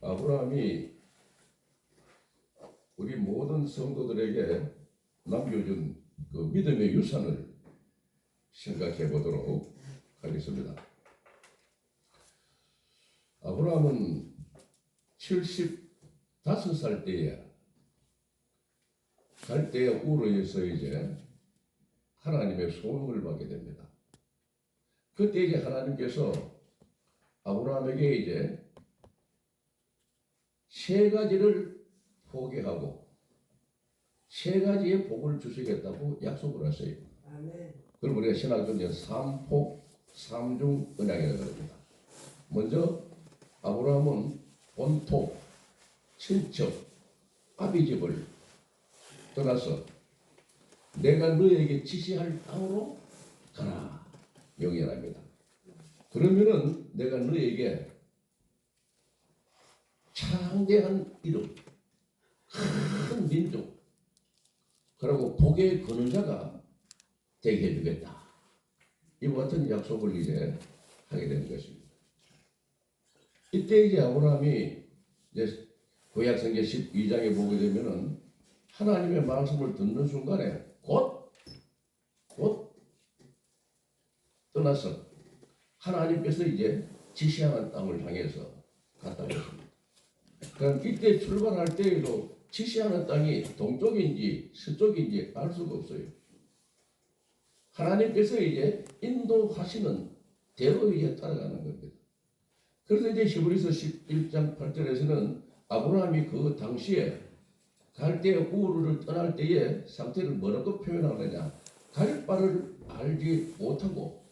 아브라함이 우리 모든 성도들에게 남겨준 그 믿음의 유산을 생각해 보도록 하겠습니다. 아브라함은 75살 때에 갈대아 우르에서 이제 하나님의 소명을 받게 됩니다. 그때 이제 하나님께서 아브라함에게 이제 세 가지를 포기하고 세 가지의 복을 주시겠다고 약속을 하세요. 그걸 우리가 신학적인 삼복 삼중 언약이라고 합니다. 먼저 아브라함은 본토, 친척, 아비집을 떠나서 내가 너에게 지시할 땅으로 가라 명령합니다. 그러면은 내가 너에게 창대한 이름, 큰 민족, 그리고 복의 근원자가 되게 해주겠다. 이와 같은 약속을 이제 하게 되는 것입니다. 이때 이제 아브라함이 이제 구약성경 12장에 보게 되면은 하나님의 말씀을 듣는 순간에 곧 떠나서 하나님께서 이제 지시하는 땅을 향해서 갔다고 했습니다. 그럼 이때 출발할 때에도 지시하는 땅이 동쪽인지 서쪽인지 알 수가 없어요. 하나님께서 이제 인도하시는 대로 이제 따라가는 겁니다. 그래서 이제 히브리서 11장 8절에서는 아브라함이 그 당시에 갈대아 우르를 떠날 때의 상태를 뭐라고 표현하느냐, 갈 바를 알지 못하고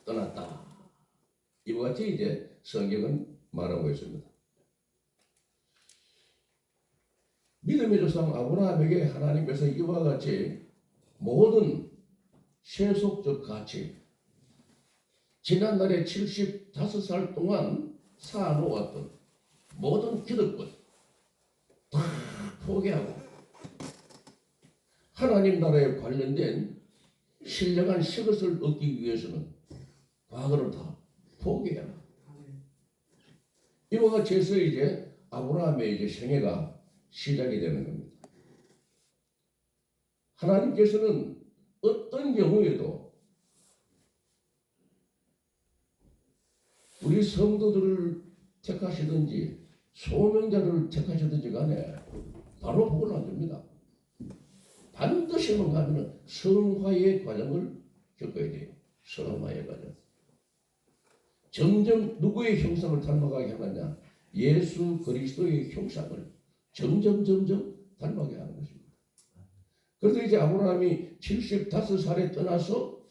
떠났다. 이와 같이 이제 성경은 말하고 있습니다. 믿음의 조상 아브라함에게 하나님께서 이와 같이 모든 세속적 가치, 지난날에 75살 동안 쌓아놓았던 모든 기득권 다 포기하고 하나님 나라에 관련된 신령한 것을 얻기 위해서는 과거를 다 포기해라. 이와 같이 해서 이제 아브라함의 이제 생애가 시작이 되는 겁니다. 하나님께서는 어떤 경우에도 우리 성도들을 택하시든지 소명자를 택하시든지 간에 바로 복을 안 줍니다. 반드시 뭔가 하면 성화의 과정을 겪어야 돼요. 성화의 과정. 점점 누구의 형상을 닮아가게 하느냐? 예수 그리스도의 형상을 점점 닮아가게 하는 것입니다. 그래서 이제 아브라함이 75살에 떠나서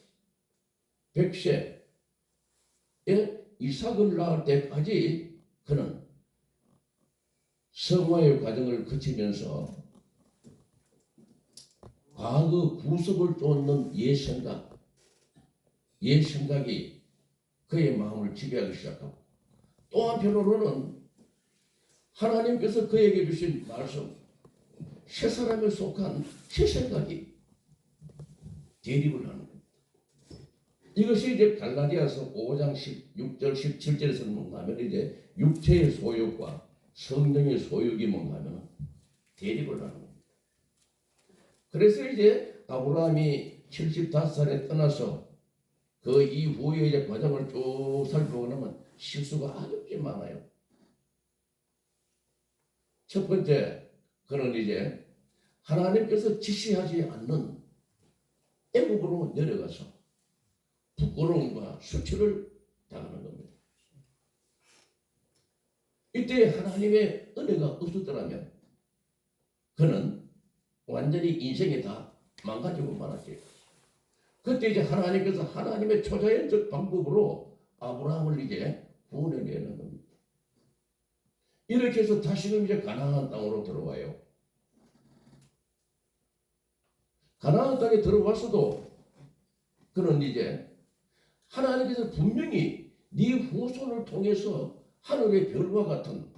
100세에 이삭을 낳을 때까지 그는 성화의 과정을 거치면서 과거 구속을 쫓는 옛생각이 그의 마음을 지배하기 시작하고, 또 한편으로는 하나님께서 그에게 주신 말씀, 새 사람에 속한 새 생각이 대립을 하는 겁니다. 이것이 이제 갈라디아서 5장 16절 17절에서 뭔가하면 이제 육체의 소욕과 성령의 소욕이 뭔가하면 대립을 하는 겁니다. 그래서 이제 아브라함이 75살에 떠나서 그 이후에 이제 과정을 쭉 살펴보고 나면 실수가 아주 많아요. 첫 번째, 그는 이제 하나님께서 지시하지 않는 애국으로 내려가서 부끄러움과 수치를 당하는 겁니다. 이때 하나님의 은혜가 없었더라면 그는 완전히 인생이 다 망가지고 말았죠. 그때 이제 하나님께서 하나님의 초자연적 방법으로 아브라함을 이제 구원해내는 겁니다. 이렇게 해서 다시금 이제 가나안 땅으로 들어와요. 가나안 땅에 들어와서도 그는 이제 하나님께서 분명히 네 후손을 통해서 하늘의 별과 같은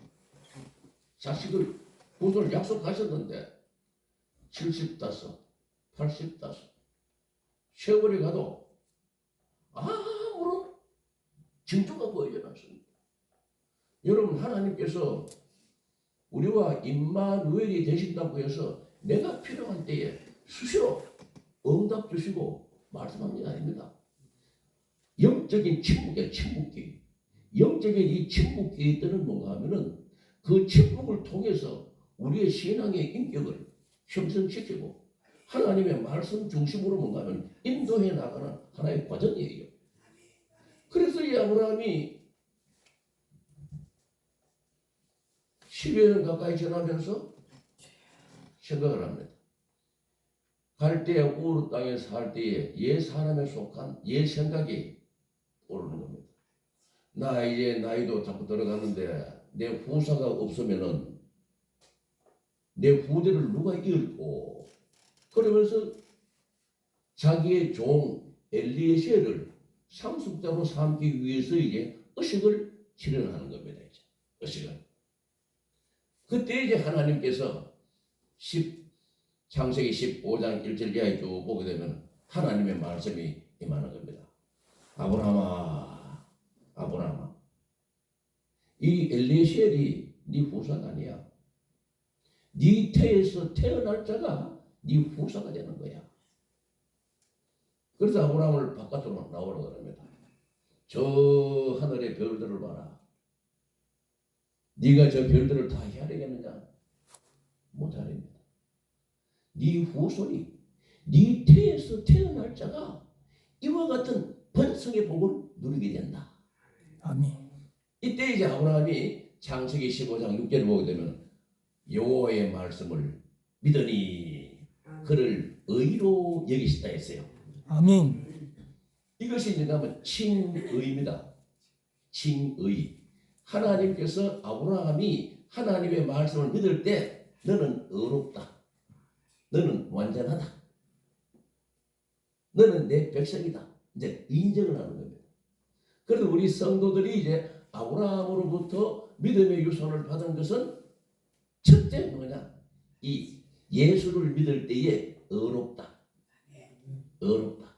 자식을 후손을 약속하셨는데 75, 85 세월이 가도 아무런 징조가 보이지 않습니다. 여러분 하나님께서 우리와 임마누엘이 되신다고 해서 내가 필요한 때에 수시로 응답 주시고 말씀하는 게 아닙니다. 영적인 침묵이야, 침묵기. 영적인 이 침묵기의 때는 뭔가 하면은 그 침묵을 통해서 우리의 신앙의 인격을 형성시키고 하나님의 말씀 중심으로 뭔가 하면 인도해 나가는 하나의 과정이에요. 그래서 이 아브라함이 10여 년 가까이 지나면서 생각을 합니다. 갈대아 우르 땅에 살 때에 옛 사람에 속한 옛 생각이 오르는 겁니다. 나 이제 나이도 자꾸 들어가는데 내 후사가 없으면은 내 후대를 누가 이을고, 그러면서 자기의 종 엘리에셀을 상속자로 삼기 위해서 이제 의식을 실현하는 겁니다. 이제 의식을. 그때 이제 하나님께서 창세기 15장 1절 이하에 쭉 보게 되면 하나님의 말씀이 임하는 겁니다. 아브라함아, 아브라함아, 이 엘리에셀이 네 후사가 아니야. 네 태에서 태어날 자가 네 후사가 되는 거야. 그래서 아브라함을 바깥으로 나오라고 합니다. 저 하늘의 별들을 봐라. 네가 저 별들을 다 헤아리겠느냐? 못하립니다. 네 후손이 네 태에서 태어날 자가 이와 같은 번성의 복을 누리게 된다. 아멘. 이때 이제 아브라함이 창세기 15장 6절을 보게 되면 여호와의 말씀을 믿으니 그를 의로 여기시다 했어요. 아멘. 이것이 이제 가면 칭의입니다. 칭의. 하나님께서 아브라함이 하나님의 말씀을 믿을 때 너는 의롭다. 너는 완전하다. 너는 내 백성이다. 이제 인정을 하는 겁니다. 그래서 우리 성도들이 이제 아브라함으로부터 믿음의 유산을 받은 것은 첫째 뭐냐? 이 예수를 믿을 때에 의롭다. 의롭다.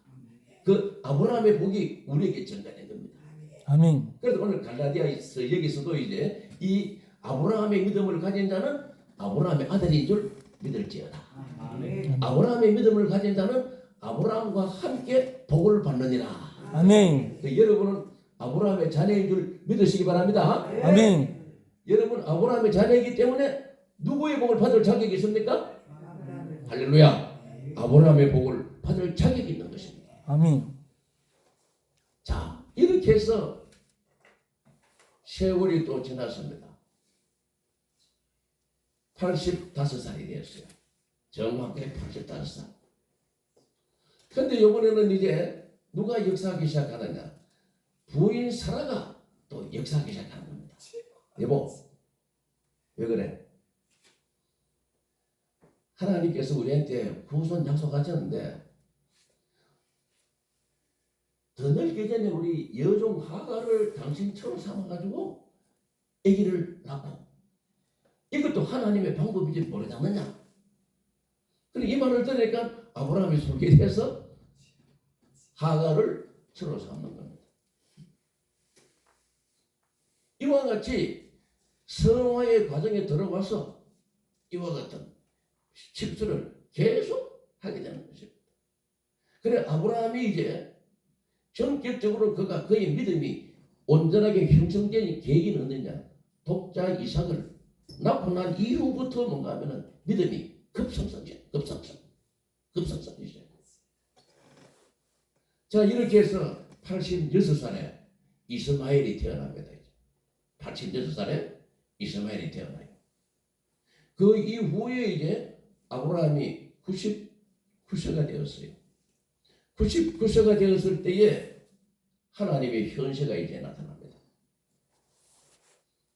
그 아브라함의 복이 우리에게 전가된 겁니다. 아멘. 그래서 오늘 갈라디아에서 여기서도 이제 이 아브라함의 믿음을 가진 자는 아브라함의 아들인 줄 믿을지어다. 아브라함의 믿음을 가진 자는 아브라함과 함께 복을 받느니라. 아멘. 여러분은 아브라함의 자녀인 줄 믿으시기 바랍니다. 아멘. 여러분 아브라함의 자녀이기 때문에 누구의 복을 받을 자격이 있습니까? 할렐루야. 아브라함의 복을 받을 자격이 있는 것입니다. 아멘. 자, 이렇게 해서 세월이 또 지났습니다. 85살이 되었어요. 정확하게 85살. 근데 이번에는 이제 누가 역사하기 시작하느냐? 부인 사라가 또 역사하기 시작하는 겁니다. 여보, 왜 그래? 하나님께서 우리한테 후손 약속하셨는데 더 넓기 전에 우리 여종 하가를 당신처럼 삼아가지고 아기를 낳고, 이것도 하나님의 방법인지 모르지 않느냐? 그리고 이 말을 들으니까 아브라함이 속이 돼서 하가를 서로 삼는 겁니다. 이와 같이 성화의 과정에 들어가서 이와 같은 실수를 계속 하게 되는 것입니다. 그래 아브라함이 이제 전격적으로 그의 믿음이 온전하게 형성된 계기는 어느냐? 독자 이삭을 낳고 난 이후부터 뭔가 하면은 믿음이 급성장이죠. 자, 이렇게 해서 86살에 이스마엘이 태어납니다. 86살에 이스마엘이 태어나요. 그 이후에 이제 아브라함이 99세가 되었어요. 99세가 되었을 때에 하나님의 현세가 이제 나타납니다.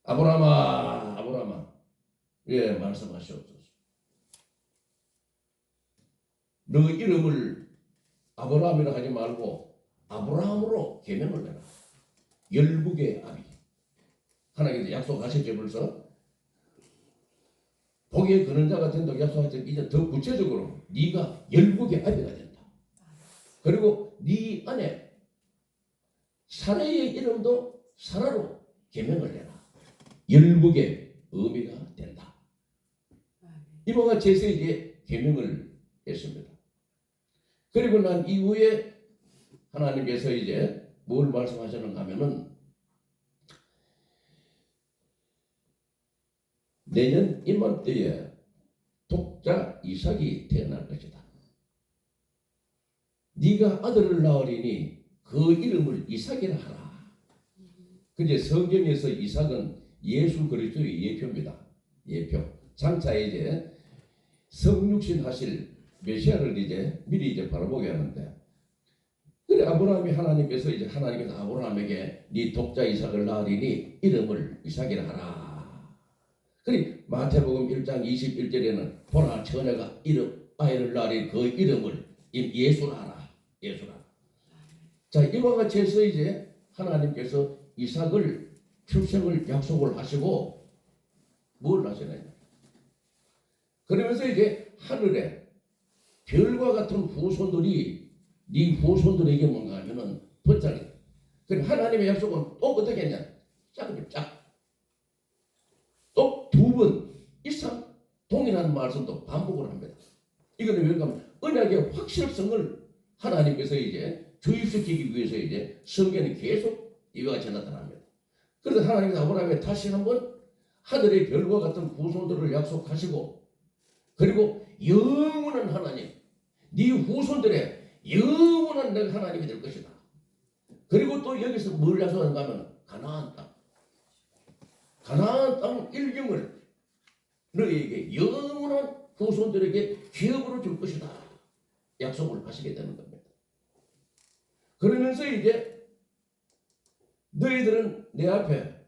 아브라함아, 예, 말씀하시옵소서. 너 이름을 아브라함이라 하지 말고 아브라함으로 계명을 내라. 열국의 아비. 하나님께서 약속하셨죠. 벌써 복의 근원자가 된다고 약속하셨죠. 이제 더 구체적으로 네가 열국의 아비가 된다. 그리고 네 안에 사라의 이름도 사라로 계명을 내라. 열국의 의미가 된다. 이와 같이 해서 이제 계명을 했습니다. 그리고 난 이후에 하나님께서 이제 뭘 말씀하셨는가 하면은 내년 이맘때에 독자 이삭이 태어날 것이다. 네가 아들을 낳으리니 그 이름을 이삭이라 하라. 근데 성경에서 이삭은 예수 그리스도의 예표입니다. 예표. 장차 이제 성육신 하실 메시아를 이제 미리 이제 바라보게 하는데, 그래 아브라함이 하나님께서 아브라함에게 네 독자 이삭을 낳으리니 이름을 이삭이라 하라. 그래 마태복음 1장 21절에는 보라 처녀가 아이를 낳으리 그 이름을 예수라 하라. 예수라. 자, 이와 같이 해서 이제 하나님께서 이삭을 출생을 약속을 하시고 뭘 하시느냐. 그러면서 이제 하늘에 별과 같은 후손들이 네 후손들에게 뭔가 하면은 번창이. 그럼 하나님의 약속은 또 어떻게 했냐? 짝. 또 두 번 이상 동일한 말씀도 반복을 합니다. 이거는 왜 그러냐면 언약의 확실성을 하나님께서 이제 주입시키기 위해서 이제 성경이 계속 이와 같이 나타납니다. 그래서 하나님께서 아브라함에 다시 한번 하늘의 별과 같은 후손들을 약속하시고, 그리고 영원한 하나님, 네 후손들의 영원한 내가 하나님이 될 것이다. 그리고 또 여기서 뭘 약속하는가 하면 가나안 땅 일경을 너희에게 영원한 후손들에게 기업으로 줄 것이다. 약속을 하시게 되는 겁니다. 그러면서 이제 너희들은 내 앞에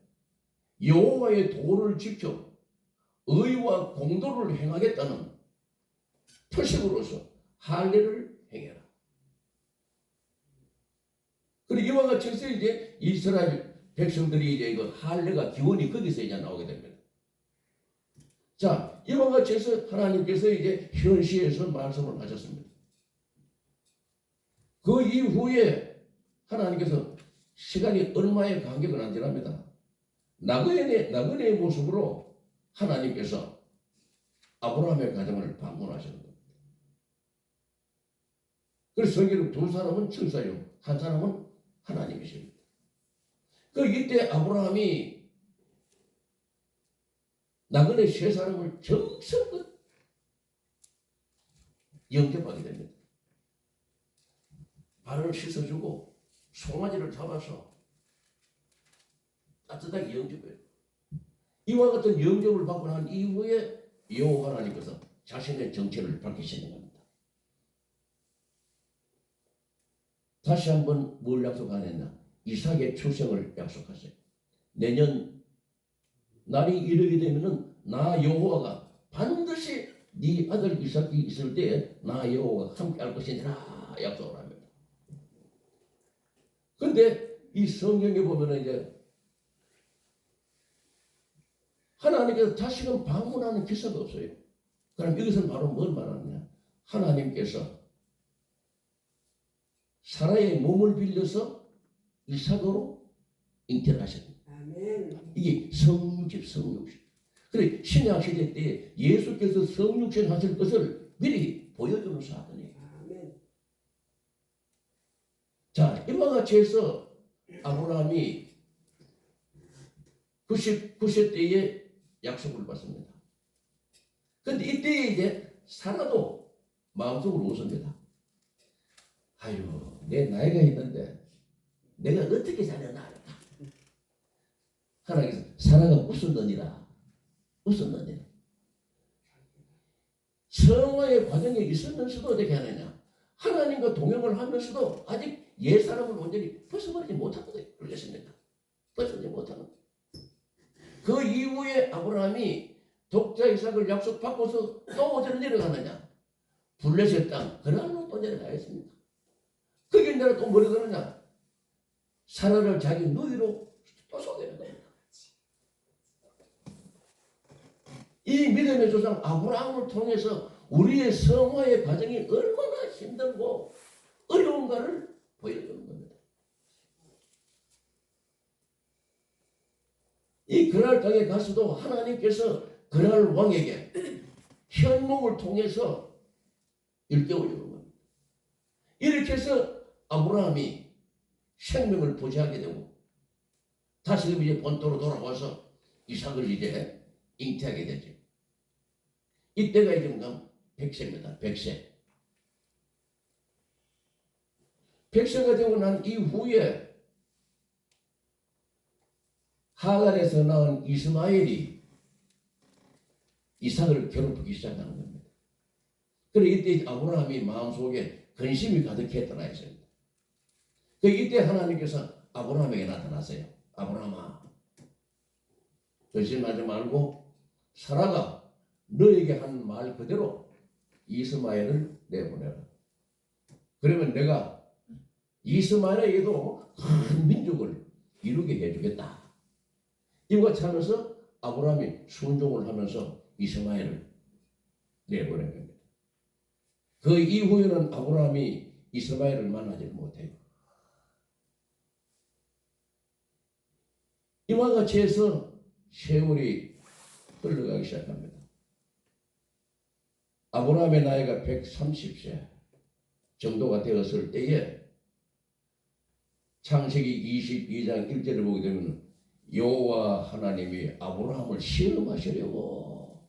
여호와의 도를 지켜 의와 공도를 행하겠다는 표식으로서 할례를 행해라. 그리고 이와 같이 해서 이제 이스라엘 백성들이 이제 이거 할례가 기원이 거기서 이제 나오게 됩니다. 자, 이와 같이 해서 하나님께서 이제 현시에서 말씀을 하셨습니다. 그 이후에 하나님께서 시간이 얼마의 간격은 안 지납니다. 나그네의 모습으로 하나님께서 아브라함의 가정을 방문하시는 겁니다. 그래서 성경은 두 사람은 천사요, 한 사람은 하나님이십니다. 그 이때 아브라함이 나그네 세 사람을 정성껏 영접하게 됩니다. 발을 씻어주고 송아지를 잡아서 따뜻하게 영접해요. 이와 같은 영접을 받고 난 이후에 여호와 하나님께서 자신의 정체를 밝히시는 겁니다. 다시 한번 뭘 약속하느냐? 이삭의 출생을 약속하세요. 내년 날이 이르게 되면은 나 여호와가 반드시 네 아들 이삭이 있을 때 나 여호와가 함께 할 것이니라 약속을 합니다. 근데 이 성경에 보면은 이제 하나님께서 다시금 방문하는 기사가 없어요. 그럼 이것은 바로 뭘 말하느냐? 하나님께서 사라의 몸을 빌려서 이삭으로 잉태하셨다. 이게 성육신. 그래 신약 시대 때 예수께서 성육신 하실 것을 미리 보여주는 사건이에요. 자, 이와 같이 해서 아브라함이 90세에 약속을 받습니다. 그런데 이때 이제 사라도 마음속으로 웃습니다. 아유, 내 나이가 있는데 내가 어떻게 자려나 할까? 하나님께서 사라가 웃었느니라. 성화의 과정에 있으면서도 어떻게 하느냐? 하나님과 동행을 하면서도 아직 옛사람을 온전히 벗어버리지 못하거든요. 그러겠습니까? 벗어버리지 못하는. 그 이후에 아브라함이 독자 이삭을 약속받고서 또 어디로 내려가느냐? 블레셋 땅, 그날로 또 내려가겠습니다. 거기 내가 또 뭐를 가느냐? 사라를 자기 누이로 또 소개하는 겁니다. 이 믿음의 조상 아브라함을 통해서 우리의 성화의 과정이 얼마나 힘들고 어려운가를 보여주는 겁니다. 이 그랄 땅에 가서도 하나님께서 그랄 왕에게 현몽을 통해서 일깨우려는 겁니다. 이렇게 해서 아브라함이 생명을 보지하게 되고 다시금 이제 본토로 돌아와서 이삭을 이제 잉태하게 되죠. 이때가 이제 100세입니다. 100세. 100세가 되고 난 이후에 하갈에서 낳은 이스마엘이 이삭을 괴롭히기 시작하는 겁니다. 그래 이때 아브라함이 마음속에 근심이 가득했더라 했습니다. 이때 하나님께서 아브라함에게 나타나세요. 아브라함아, 근심하지 말고 사라가 너에게 한 말 그대로 이스마엘을 내보내라. 그러면 내가 이스마엘에게도 큰 민족을 이루게 해주겠다. 이와 같이 하면서 아브라함이 순종을 하면서 이스마엘을 내보낸 겁니다. 그 이후에는 아브라함이 이스마엘을 만나지 못해요. 이와 같이 해서 세월이 흘러가기 시작합니다. 아브라함의 나이가 130세 정도가 되었을 때에 창세기 22장 1절을 보게 되면 여호와 하나님이 아브라함을 시험하시려고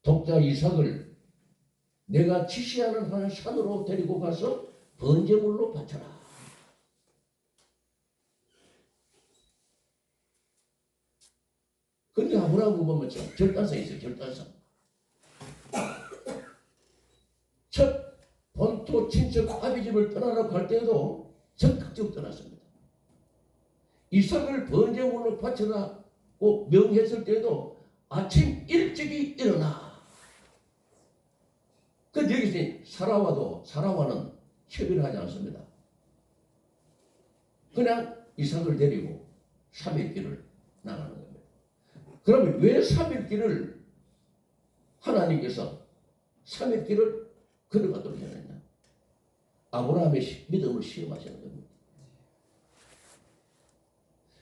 독자 이삭을 내가 지시하는 한 산으로 데리고 가서 번제물로 바쳐라. 근데 아브라함은 보면 결단성이 있어요. 결단성. 첫 본토 친척 아비집을 떠나러 갈 때에도 적극적으로 떠났습니다. 이삭을 번제물로 바쳐라고 명했을 때에도 아침 일찍이 일어나. 근데 여기서 사라와는 협의를 하지 않습니다. 그냥 이삭을 데리고 3일 길을 나가는 겁니다. 그러면 왜 3일 길을 하나님께서 3일 길을 걸어가도록 해놨냐? 아브라함의 믿음을 시험하시는 겁니다.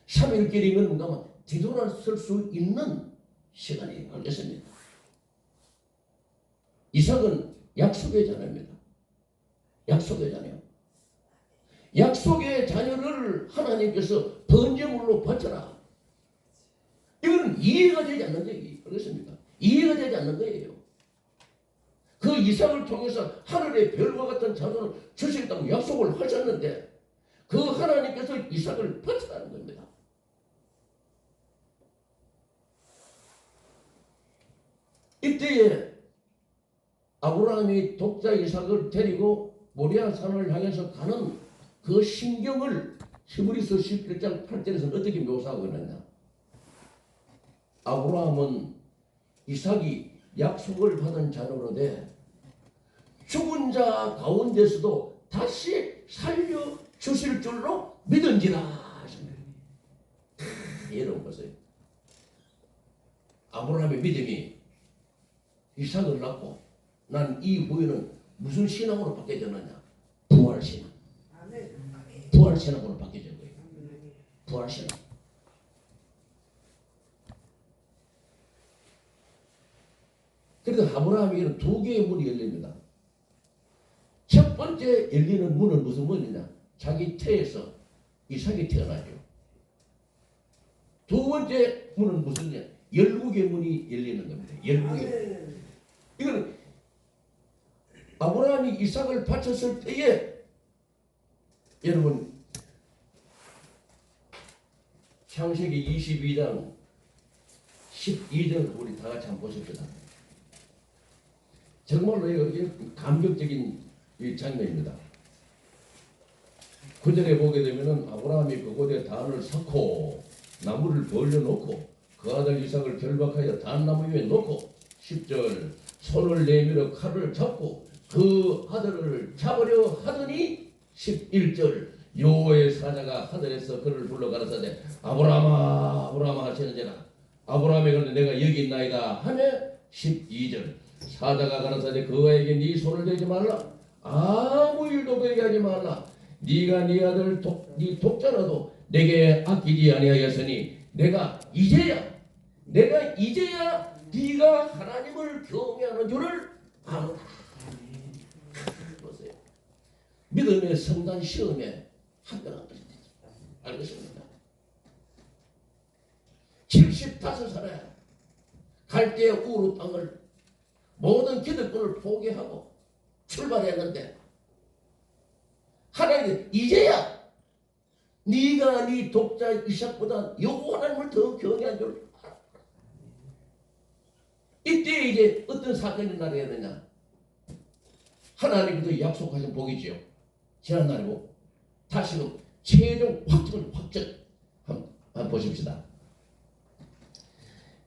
3일 길이면 뭔가 하면 뒤돌아설 수 있는 시간이 걸렸습니다. 이삭은 약속의 자녀입니다. 약속의 자녀. 약속의 자녀를 하나님께서 번제물로 바쳐라. 이거는 이해가 되지 않는 얘기. 그렇습니까? 이해가 되지 않는 거예요. 그 이삭을 통해서 하늘의 별과 같은 자손을 주시겠다고 약속을 하셨는데 그 하나님께서 이삭을 바치라는 겁니다. 이때에 아브라함이 독자 이삭을 데리고 모리아 산을 향해서 가는 그 신경을 히브리서 11장 8절에서는 어떻게 묘사하고 있느냐? 아브라함은 이삭이 약속을 받은 자녀로되 죽은 자 가운데서도 다시 살려주실 줄로 믿은지라. 여러분 보세요. 아브라함의 믿음이 이삭을 낳고 난 이후에는 무슨 신앙으로 바뀌어졌느냐? 부활신앙. 부활신앙으로 바뀌어진 거예요. 부활신앙. 그래서 아브라함에게는 두 개의 문이 열립니다. 첫 번째 열리는 문은 무슨 문이냐? 자기 태에서 이삭이 태어나죠. 두 번째 문은 무슨냐? 열국의 문이 열리는 겁니다. 열국의. 이거는 아브라함이 이삭을 바쳤을 때에 여러분 창세기 22장 12절 우리 다 같이 한번 보십시다. 정말로 이거 감격적인 이 장면입니다. 그전에 보게 되면은 아브라함이 그곳에 단을 쌓고 나무를 벌려놓고 그 아들 이삭을 결박하여 단나무 위에 놓고 10절 손을 내밀어 칼을 잡고 그 아들을 잡으려 하더니 11절 여호와의 사자가 하늘에서 그를 불러 가라사대 아브라함아 아브라함아 하시는지라 아브라함에게 내가 여기 있나이다 하며 12절 사자가 가라사대 그에게 네 손을 대지 말라 아무 일도 그에게 하지 말라 네가 네 아들 네 독자라도 내게 아끼지 아니하였으니 내가 이제야 네가 하나님을 경외하는 줄을 아노라. 보세요. 믿음의 성단 시험에 합격한 것입니다. 알겠습니까? 75살에 갈대의 우루 땅을 모든 기득권을 포기하고 출발했는데 하나님 이제야 네가 네 독자 이삭보다 여호와 하나님을 더 경외한 줄 알아. 이때 이제 어떤 사건이 나타나야 되냐? 하나님께서 약속하신 복이지요. 지난 날이고 다시금 최종 확정 한번 보십시다.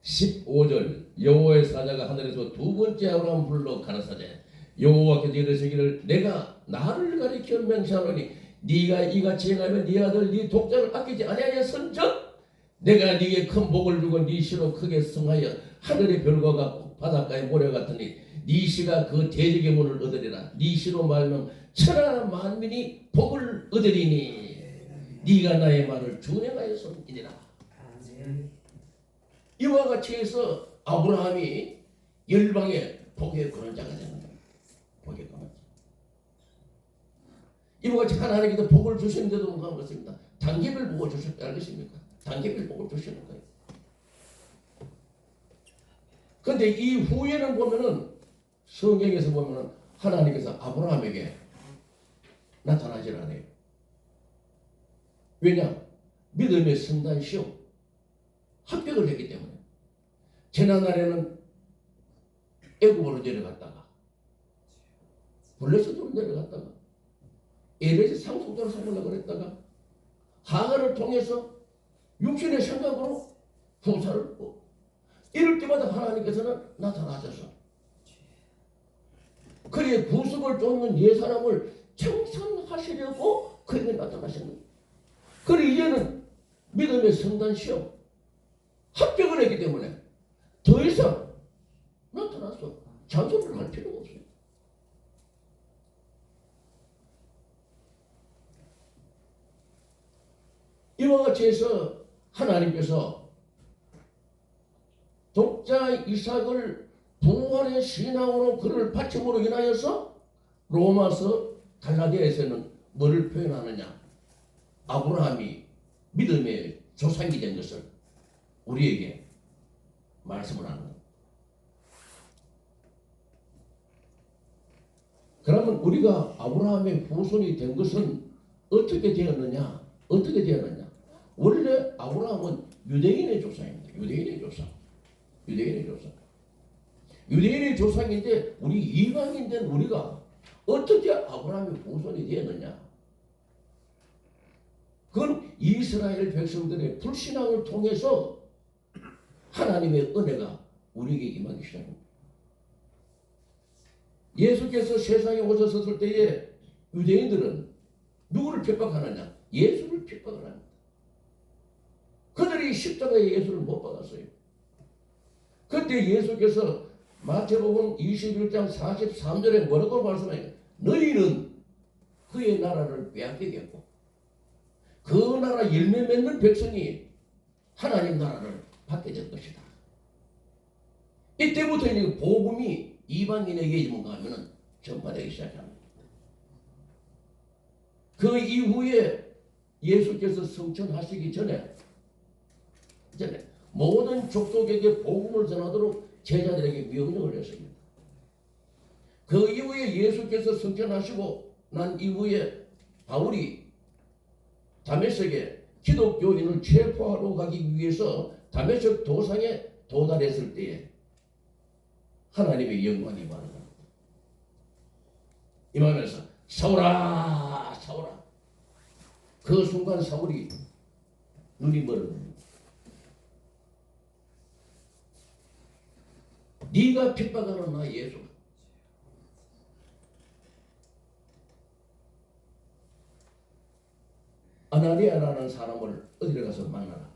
15절 여호와의 사자가 하늘에서 두 번째 아브라함 불러 가라사대 여호와께서 이르시기를 내가 나를 가리켜 맹세하노니 네가 이같이 행하면 네 아들 네 독자를 아끼지 아니하였은즉 내가 네게 큰 복을 주고 네 씨로 크게 성하여 하늘의 별과 같고 바닷가의 모래 같으니 네 씨가 그 대적의 문을 얻으리라. 네 씨로 말하면 천하 만민이 복을 얻으리니 네가 나의 말을 준행하였음이니라. 이와 같이 해서 아브라함이 열방의 복의 근원자가 되는 거예요. 복의 근원자. 이와 같이 하나님께서 복을 주시는데도 불구하고 그렇습니다. 단계별 복을 주셨다 알겠습니까? 단계별 복을 주시는 거예요. 그런데 이 후에는 보면은 성경에서 보면은 하나님께서 아브라함에게 나타나질 않아요. 왜냐? 믿음의 성단 시험 합격을 했기 때문에. 지난날에는 애굽으로 내려갔다가 블레셋으로 내려갔다가 에베스 상속자로 삼으려고 그랬다가 하가를 통해서 육신의 생각으로 후사를 얻고 이럴 때마다 하나님께서는 나타나셔서 그의 구속을 쫓는 예사람을 청산하시려고 그에게 나타나셨는데 그래 이제는 믿음의 성단 시험 합격을 했기 때문에 더 이상 나타나서 잔소리를 할 필요가 없어요. 이와 같이 해서 하나님께서 독자 이삭을 부활의 신앙으로 그를 바침으로 인하여서 로마서 갈라디아에서는 뭐를 표현하느냐? 아브라함이 믿음의 조상이 된 것을 우리에게 말씀을 하는 거예요. 그러면 우리가 아브라함의 후손이 된 것은 어떻게 되었느냐? 어떻게 되었느냐? 원래 아브라함은 유대인의 조상입니다. 유대인의 조상. 유대인의 조상. 유대인의 조상인데 우리 이방인 된 우리가 어떻게 아브라함의 후손이 되었느냐? 그건 이스라엘 백성들의 불신앙을 통해서 하나님의 은혜가 우리에게 임하기 시작합니다. 예수께서 세상에 오셨을 때에 유대인들은 누구를 핍박하느냐? 예수를 핍박을 합니다. 그들이 십자가에 예수를 못 박았어요. 그때 예수께서 마태복음 21장 43절에 뭐라고 말씀하냐? 너희는 그의 나라를 빼앗기겠고 그 나라 열매 맺는 백성이 하나님 나라를 받게 될 것이다. 이때부터 이제 복음이 이방인에게 뭔가 하면은 전파되기 시작합니다. 그 이후에 예수께서 성천하시기 전에 모든 족속에게 복음을 전하도록 제자들에게 명령을 했습니다. 그 이후에 예수께서 성천하시고 난 이후에 바울이 다메섹에 기독교인을 체포하러 가기 위해서 다메섹 도상에 도달했을 때에 하나님의 영광이 임하는 겁니다. 임하면서 사울아 사울아 그 순간 사울이 눈이 멀어집니다. 네가 핍박하는 나 예수 아나니아라는 사람을 어디에 가서 만나라.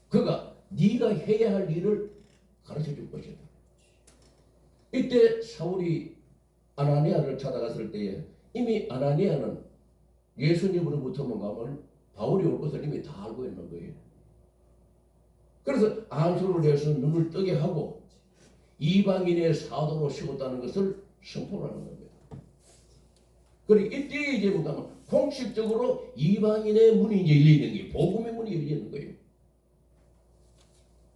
그가 네가 해야 할 일을 가르쳐 줄 것이다. 이때 사울이 아나니아를 찾아갔을 때에 이미 아나니아는 예수님으로부터 뭔가를 바울이 올 것을 이미 다 알고 있는 거예요. 그래서 안수를 내서 눈을 뜨게 하고 이방인의 사도로 세웠다는 것을 선포하는 겁니다. 그리고 이때 이제 뭐냐면 공식적으로 이방인의 문이 이제 열리는 게 복음의 문이 열리는 거예요.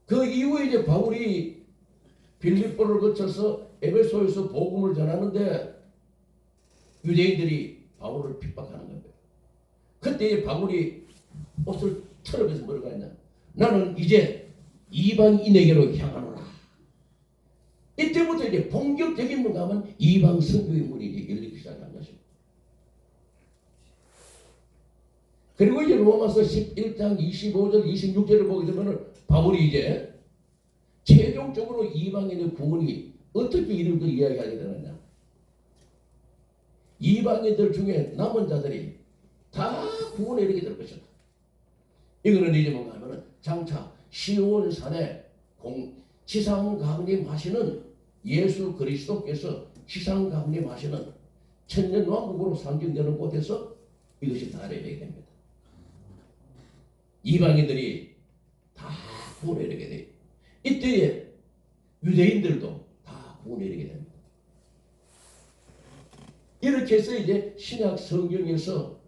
그 이후에 이제 바울이 빌립보를 거쳐서 에베소에서 복음을 전하는데 유대인들이 바울을 핍박하는 겁니다. 그때 바울이 옷을 털어내서 뭐라고 했냐? 나는 이제 이방인에게로 향하노라. 이때부터 이제 본격적인 뭔가 하면 이방 선교의 문이 이제 열리기 시작한 것입니다. 그리고 이제 로마서 11장 25절 26절을 보게 되면 바울이 이제 최종적으로 이방인의 구원이 어떻게 이루어져 이야기하게 되느냐. 이방인들 중에 남은 자들이 다 구원에 이르게 될 것이다. 이거는 이제 뭔가 하면은 장차 시온산에 지상 강림하시는 예수 그리스도께서 지상 강림하시는 천년왕국으로 상징되는 곳에서 이것이 다 이루어지게 됩니다. 이방인들이 다 구원에 이르게 돼요. 이때에 유대인들도 다 구원에 이르게 됩니다. 이렇게 해서 이제 신약 성경에서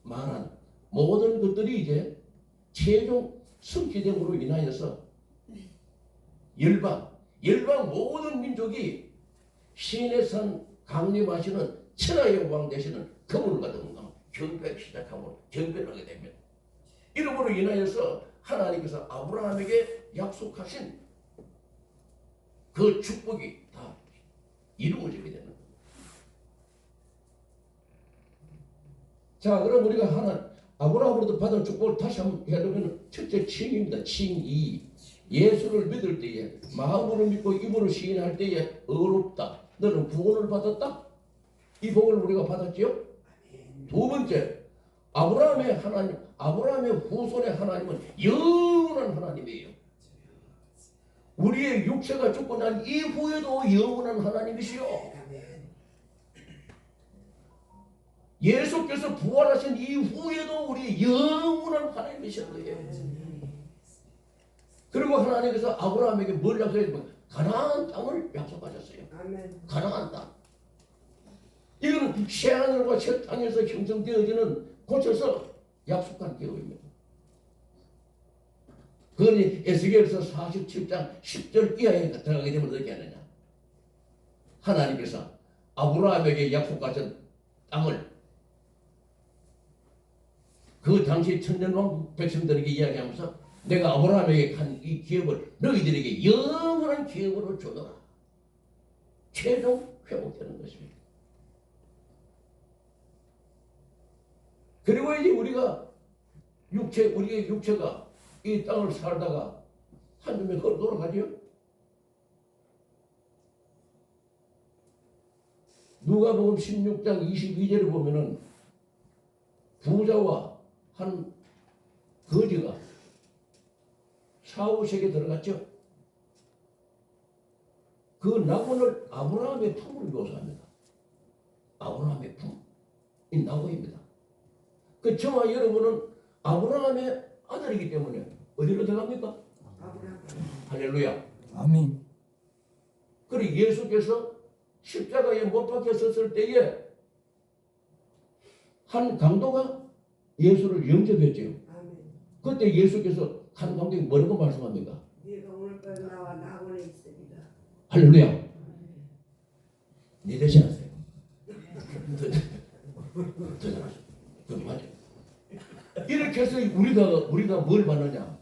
말한 모든 것들이 이제 최종 성취됨으로 인하여서 열방 모든 민족이 시내산 강림하시는 천하의 왕 되시는 그분을 갖다가 경배하기 시작하고 경배를 하게 됩니다. 이름으로 인하여서 하나님께서 아브라함에게 약속하신 그 축복이 다 이루어지게 되는 겁니다. 자, 그럼 우리가 아브라함으로부터 받은 축복을 다시 한번 해보면 첫째 칭입니다. 칭이. 예수를 믿을 때에 마음으로 믿고 입으로 시인할 때에 의롭다. 너는 구원을 받았다. 이 복을 우리가 받았지요. 두 번째, 아브라함의 하나님, 아브라함의 후손의 하나님은 영원한 하나님이에요. 우리의 육체가 죽고 난 이후에도 영원한 하나님이시요. 예수께서 부활하신 이후에도 우리 영원한 하나님이신 거예요. 그리고 하나님께서 아브라함에게 뭘 약속했냐면 가나안 땅을 약속하셨어요. 가나안 땅. 이거는 새하늘과 새 땅에서 형성되어지는 곳에서 약속한 계획입니다. 그건 에스겔서 47장 10절 이하에 들어가게 되면 어떻게 하느냐. 하나님께서 아브라함에게 약속하신 땅을 그 당시 천년왕국 백성들에게 이야기하면서 내가 아브라함에게 한 이 기업을 너희들에게 영원한 기업으로 주노라. 최종 회복되는 것입니다. 그리고 이제 우리의 육체가 이 땅을 살다가 한줌에 걸어 돌아가죠. 누가복음 16장 22절을 보면은 부자와 한 거지가 샤오색에 들어갔죠. 그 나무를 아브라함의 품으로 묘사합니다. 아브라함의 품, 이 나무입니다. 그 저와 여러분은 아브라함의 아들이기 때문에 어디로 들어갑니까? 아브라함. 할렐루야. 아멘. 그리고 예수께서 십자가에 못 박혔을 때에 한 강도가 예수를 영접했죠. 그때 예수께서 한 강도에게 뭐라고 말씀합니까? 네가 오늘까지 나와 낙원에 있으리라. 할렐루야. 네 대신 하세요. 더 잘하죠. 맞아. 이렇게 해서 우리가 뭘 받느냐?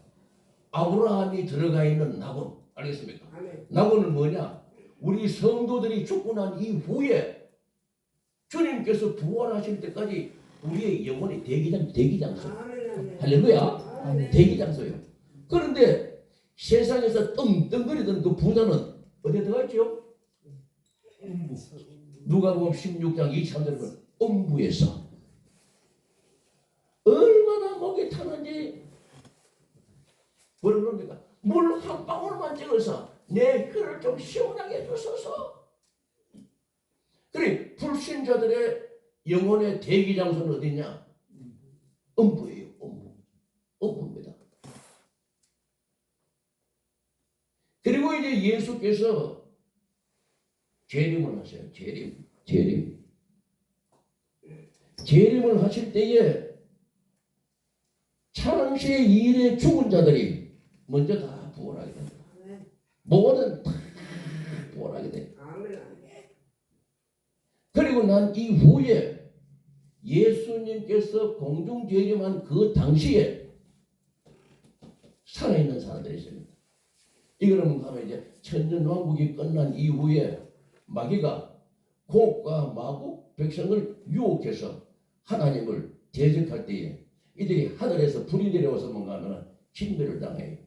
아브라함이 들어가 있는 낙원. 알겠습니까? 낙원은 뭐냐? 우리 성도들이 죽고 난 이후에 주님께서 부활하실 때까지 우리의 영혼의 대기장소. 할렐루야. 대기장소예요. 그런데 세상에서 떵떵거리던 그 부자는 어디에 들어가 있죠? 누가복음 16장 23절은 음부에서 얼마나 목이 타는지 뭐라 그럽니까? 물 한 방울만 찍어서 내 혀를 좀 시원하게 해주소서. 그래, 불신자들의 영혼의 대기장소는 어디냐? 음부예요. 음부입니다. 그리고 이제 예수께서 재림을 하세요. 재림을 하실 때에 창세 이래 죽은 자들이 먼저 다 부활하게 됩니다. 모든 다 부활하게 됩니다. 그리고 난 이후에 예수님께서 공중 재림한 그 당시에 살아있는 사람들이 있습니다. 이거는 하면 이제 천년왕국이 끝난 이후에 마귀가 곡과 마국 백성을 유혹해서 하나님을 대적할 때에 이들이 하늘에서 불이 내려와서 뭔가 하면 진멸을 당해요.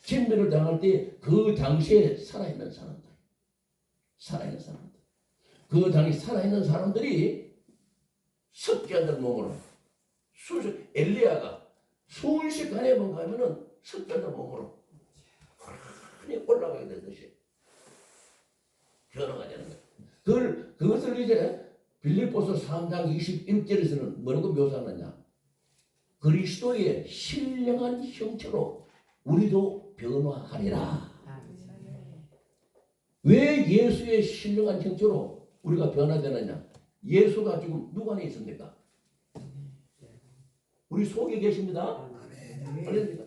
진멸을 당할 때 그 당시에 살아있는 사람들, 그 당시 살아있는 사람들이 섞여있는 몸으로 엘리야가 순식간에 뭔가 하면은 섞여있는 몸으로 많이 올라가게 되듯이 변화가 되는 거예요. 그것을 이제 빌립보서 3장 21절에서는 뭐라고 묘사하느냐? 그리스도의 신령한 형체로 우리도 변화하리라. 왜 예수의 신령한 형체로 우리가 변화되느냐? 예수가 지금 누구 안에 있습니까? 우리 속에 계십니다. 아닙니까?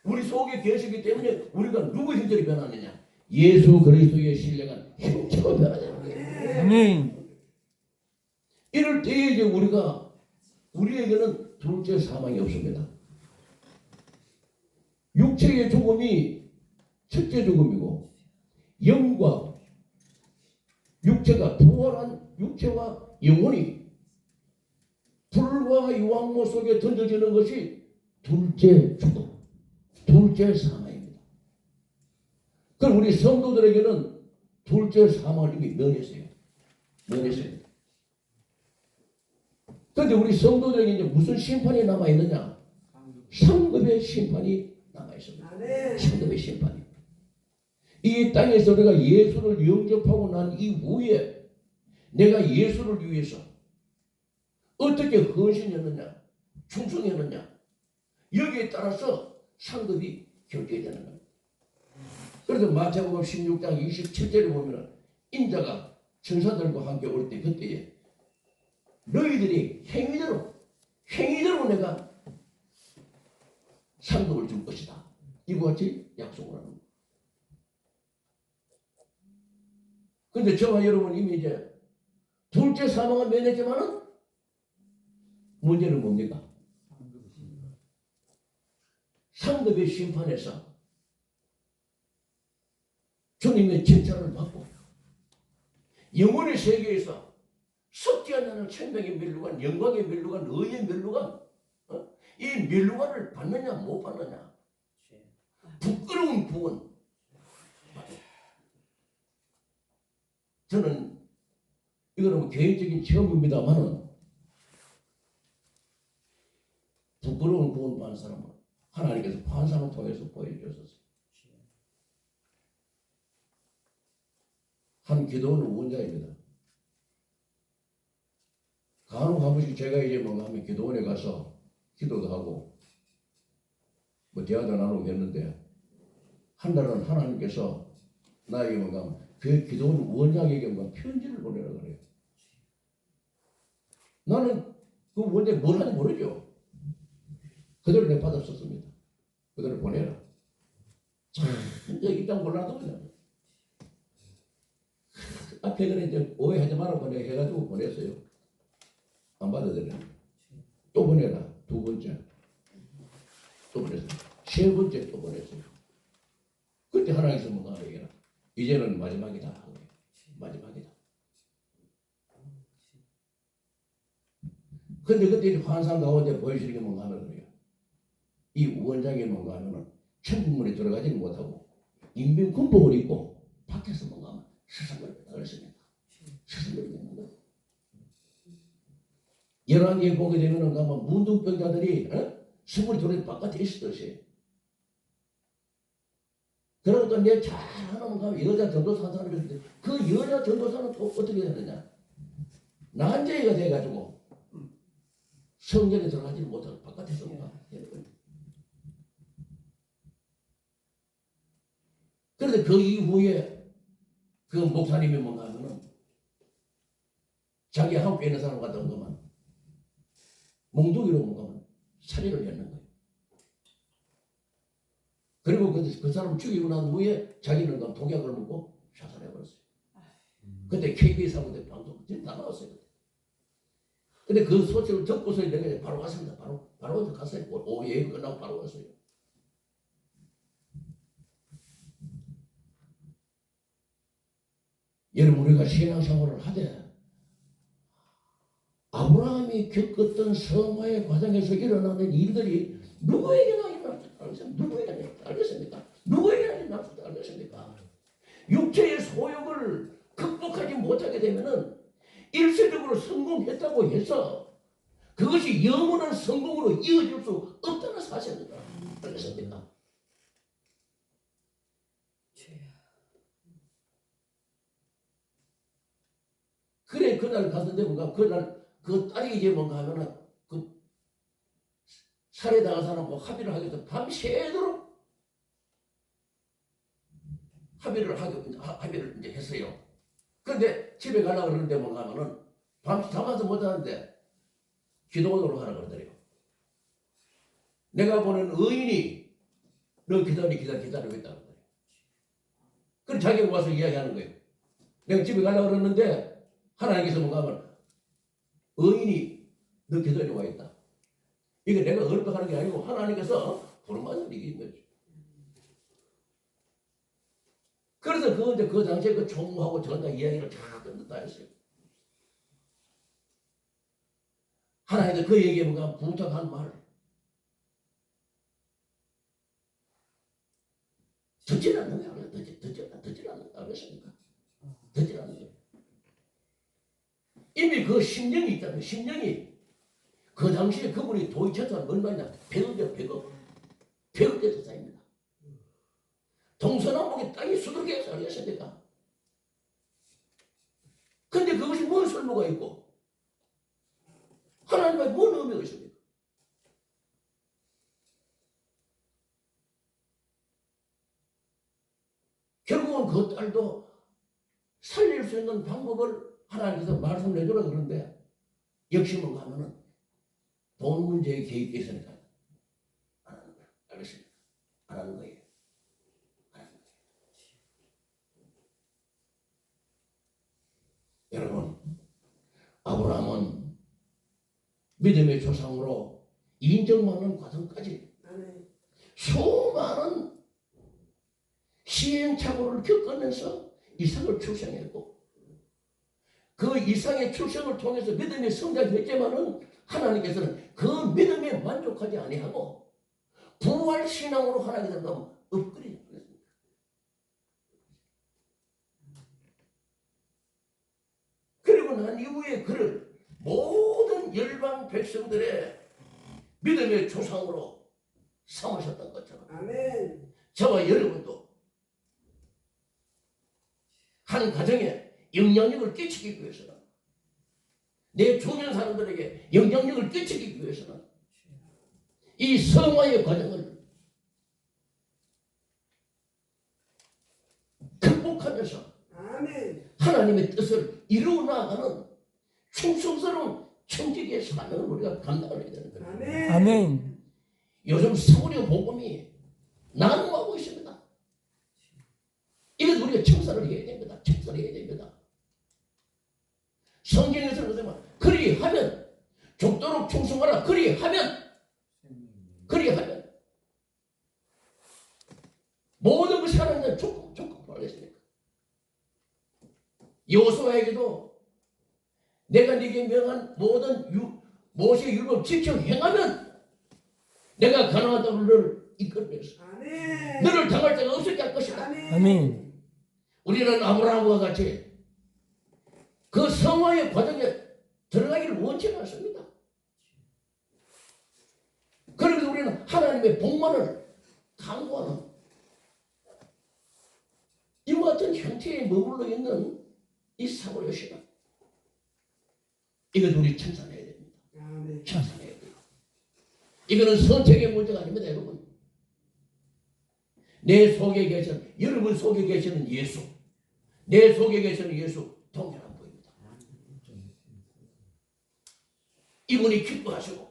우리 속에 계시기 때문에 우리가 누구 형체로 변하느냐? 예수 그리스도의 신령한 형체로 변화되는 거예요. 아멘. 이럴 때에 이제 우리에게는 둘째 사망이 없습니다. 육체의 죽음이 첫째 죽음이고 영과 육체가 부활한 육체와 영혼이 불과 유황모 속에 던져지는 것이 둘째 죽음, 둘째 사망입니다. 그럼 우리 성도들에게는 둘째 사망을 이미 면했어요. 그런데 우리 성도들에게 이제 무슨 심판이 남아있느냐? 상급의 심판이 남아있습니다. 상급의 심판이. 이 땅에서 우리가 예수를 영접하고 난 이후에 내가 예수를 위해서 어떻게 헌신했느냐, 충성했느냐, 여기에 따라서 상급이 결정되는 겁니다. 그래서 마태복음 16장 27절에 보면 인자가 천사들과 함께 올 때 그때에 너희들이 행위대로 내가 상급을 줄 것이다. 이와 같이 약속을 하는 겁니다. 그런데 저와 여러분 이미 이제 둘째 사망을 면했지만은 문제는 뭡니까? 상급의 심판에서 주님의 칭찬을 받고 영혼의 세계에서 썩지 않는 생명의 멸류관, 영광의 멸류관, 의의 멸류관, 이 멸류관을 받느냐 못 받느냐, 부끄러운 구원. 저는 이거는 뭐 개인적인 체험입니다만은 부끄러운 구원 받는 사람은 하나님께서 환상을 통해서 보여주셨어요. 한 기도원 원자입니다. 간혹 한 번씩 제가 이제 뭔가 하면 기도원에 가서 기도도 하고 뭐 대화도 나누고 했는데 한 달은 하나님께서 나에게 뭔가 그 기도원 원장에게 뭔가 편지를 보내라 그래요. 나는 그 원장이 뭘 하는지 모르죠. 그대로 내 받아 썼습니다. 그대로 보내라. 참, 이제 일단 몰라도 그냥 앞에 그래 이제 오해하지 말라고 내가 해가지고 보냈어요. 안 받아들여요. 또 보내라. 두 번째. 또 보냈어요. 세 번째 또 보냈어요. 그때 하나님께서 뭔가 얘기해라. 이제는 마지막이다. 마지막이다. 근데 그때 환상 가운데 보여주는 게 뭔가 하면 그래요. 이 원장이 뭔가 하면은 천국문에 들어가지는 못하고 인민군복을 입고 밖에서 뭔가 하면 세상을 그랬습니다. 세상을 믿는 거예요. 열왕기에 보게 되면은 가면 문둥병자들이 스물이 돌에 바깥에 있었듯이. 그러니까 내 잘하는 가면 여자 전도사 한 사람이 있는데 그 여자 전도사는 또 어떻게 되느냐? 난제가 돼가지고 성전에 들어가지 못하고 바깥에서 뭔가 되는 거예요. 그런데 그 이후에 그 목사님이 뭔가 하면은 자기 한국에 있는 사람 같은 것만 몽둥이로 뭔가 살인을 했는 거예요. 그리고 그 사람을 죽이고 난 후에 자기는 그 독약을 먹고 자살해버렸어요. 그때 KBS하고 방송 다 나왔어요. 근데 그 소식을 듣고서 내가 바로 갔습니다. 바로 갔어요. 오후 예배 끝나고 바로 갔어요. 여러분, 우리가 신앙생활을 하되 아브라함이 겪었던 성화의 과정에서 일어나는 일들이 누구에게나 일어날 수 알겠습니까? 누구에게나 알겠습니까? 누구에게나 일어날 수 알겠습니까? 육체의 소욕을 극복하지 못하게 되면은 일시적으로 성공했다고 해서 그것이 영원한 성공으로 이어질 수 없다는 사실입니다. 알겠습니까? 그래, 그날 갔는데 뭔가 그날 그 딸이 이제 뭔가 하면은 그 살해당한 사람하고 합의를 하기 위해서 밤새도록 합의를 이제 했어요. 그런데 집에 가려고 그러는데 뭔가 하면은 밤새 잠아서 못 자는데 기도원으로 가라 그러더래요. 내가 보는 의인이 너 기다리고 있다는 거예요. 그럼 자기가 와서 이야기하는 거예요. 내가 집에 가려고 그러는데 하나님께서 뭔가 하면 의인이 너 기다리고 와 있다. 이게 내가 얼박하는 게 아니고 하나님께서 부름받은 일인 거지. 그래서 그 당시에 그 총무하고 전다 이야기를 다 듣는다 했어요. 하나님께서 그 얘기에 뭔가 부탁한 말. 듣지 않는 거야. 듣지 않는 거 알겠습니까? 듣지 않는 거야. 이미 그 심령이 있다는 심령이 그 당시에 그분이 도이체사는 얼마냐? 100억이요. 100억 대토사입니다. 동서남북의 땅이 수두룩해서 알겠습니까? 근데 그것이 뭔 설모가 있고 하나님의 뭔 의미가 있습니까? 결국은 그 딸도 살릴 수 있는 방법을 하나님께서 말씀을 해주라 그러는데 역시 뭔가 하면은 돈 문제에 개입되어 있으니까 안 하는 거야. 알겠습니까? 안 하는 거예요. 안 하는 거예요. 여러분, 아브라함은 믿음의 조상으로 인정받는 과정까지 수많은 시행착오를 겪으면서 이삭을 출생했고 그 이삭의 출생을 통해서 믿음이 성장했지만은 하나님께서는 그 믿음에 만족하지 아니하고 부활신앙으로 하나님께서 업그레이드 했습니다. 그리고 난 이후에 그를 모든 열방 백성들의 믿음의 조상으로 삼으셨던 것처럼 아멘. 저와 여러분도 한 가정에 영향력을 끼치기 위해서는 내 주변 사람들에게 영향력을 끼치기 위해서는 이 성화의 과정을 극복하면서 아멘. 하나님의 뜻을 이루어 나가는 충성스러운 청지기의 사명을 우리가 감당을 해야 되는 거예요. 아멘. 아멘. 요즘 사울의 복음이 난무하고 있습니다. 이것 우리가 청산을 해야 됩니다. 청산을 해야 됩니다. 성경에서는 그러지만 그리하면 죽도록 충성하라. 그리하면 모든 것이 하나님의 조건 알겠습니까? 여호수아에게도 내가 네게 명한 모든 모세의 율법 지켜 행하면 내가 가나안 땅을 이끌어내서 아멘. 너를 당할 데가 없을게 할 것이다. 아멘. 우리는 아브라함과 같이 그 성화의 과정에 들어가기를 원치 않습니다. 그래서 우리는 하나님의 복만을 강구하는 이와 같은 형태에 머물러 있는 이 사고의 시간, 이것 우리 청산해야 됩니다. 아멘. 청산해야 돼요. 이거는 선택의 문제가 아닙니다, 여러분. 내 속에 계시는, 여러분 속에 계시는 예수, 내 속에 계시는 예수 동일한 분입니다. 이분이 기뻐하시고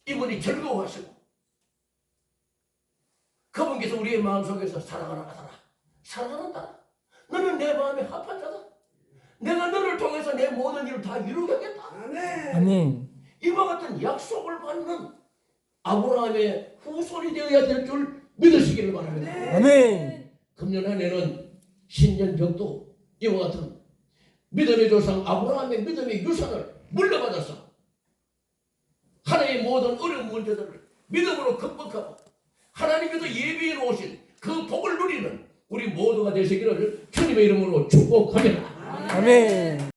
이분이 즐거워하시고 그분께서 우리의 마음속에서 사랑하는 아들아, 사랑하는 딸아, 너는 내 마음에 합한 자다. 내가 너를 통해서 내 모든 일을 다 이루겠다. 아멘. 아멘. 이와 같은 약속을 받는 아브라함의 후손이 되어야 될 줄 믿으시기를 바랍니다. 아멘. 금년 한 해는 신년벽도 이와 같은 믿음의 조상 아브라함의 믿음의 유산을 물려받아서 하나님의 모든 어려운 문제들을 믿음으로 극복하고 하나님께서 예비해 놓으신 그 복을 누리는 우리 모두가 되시기를 주님의 이름으로 축복합니다. 아멘.